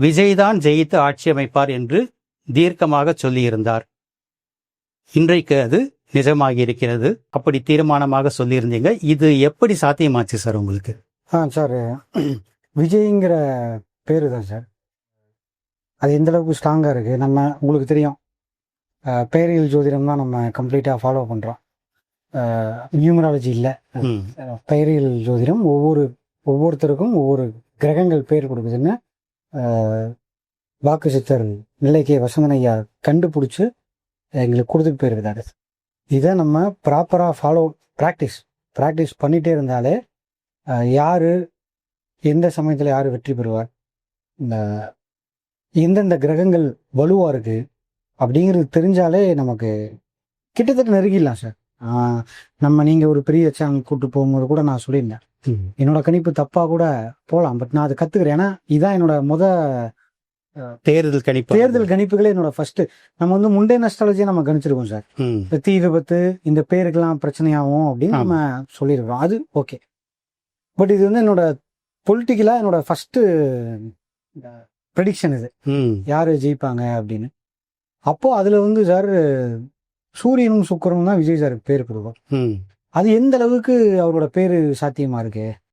விஜய்தான் ஜெயித்து ஆட்சி அமைப்பார் என்று தீர்க்கமாக சொல்லியிருந்தார். இன்றைக்கு அது நிஜமாகி இருக்கிறது. அப்படி தீர்மானமாக சொல்லியிருந்தீங்க. இது எப்படி சாத்தியமாச்சு சார் உங்களுக்கு? சார், விஜய்ங்கிற பேரு தான் சார். அது எந்த அளவுக்கு ஸ்ட்ராங்காக இருக்குது. நம்ம உங்களுக்கு தெரியும், பெயரியல் ஜோதிடம் தான் நம்ம கம்ப்ளீட்டாக ஃபாலோ பண்ணுறோம். நியூமராலஜி இல்லை, பெயரியல் ஜோதிடம். ஒவ்வொருத்தருக்கும் ஒவ்வொரு கிரகங்கள் பேர் கொடுக்குதுன்னு வாக்கு சித்தர் நிலைக்கே வசந்தனையா கண்டுபிடிச்சி எங்களுக்கு கொடுத்துட்டு போயிருந்தாரு. இதை நம்ம ப்ராப்பராக ப்ராக்டிஸ் பண்ணிகிட்டே இருந்தாலே யார் எந்த சமயத்தில் யார் வெற்றி பெறுவார், இந்த எந்தெந்த கிரகங்கள் வலுவாக இருக்குது அப்படிங்கிறது தெரிஞ்சாலே நமக்கு கிட்டத்தட்ட நெருங்கிடலாம் சார். நீங்கள் ஒரு பெரிய சேனல் கூப்பிட்டு போகும்போது கூட நான் சொல்லியிருந்தேன், என்னோட கணிப்பு தப்பாக கூட போகலாம், பட் நான் அதை கற்றுக்கிறேன். ஏன்னா இதான் என்னோட தேர்தல் கணிப்புகளே என்னோட ஃபர்ஸ்ட். நம்ம முண்டேன் அஸ்ட்ராலஜியை நம்ம கணிச்சிருக்கோம் சார். இந்த தீ விபத்து, இந்த பேருக்கெல்லாம் பிரச்சனையாகும் அப்படின்னு நம்ம சொல்லியிருக்கோம். அது ஓகே. பட் இது என்னோட பொலிட்டிக்கலா என்னோட ஃபர்ஸ்ட் ப்ரெடிக்ஷன். இது யாரு ஜெயிப்பாங்க அப்படின்னு. அப்போ அதுல சார் சூரியனும் சுக்கிரனும் தான் விஜய் சாருக்கு பேர் கொடுக்கும். அது எந்த அளவுக்கு அவரோட பேரு சாத்தியமா இருக்கு.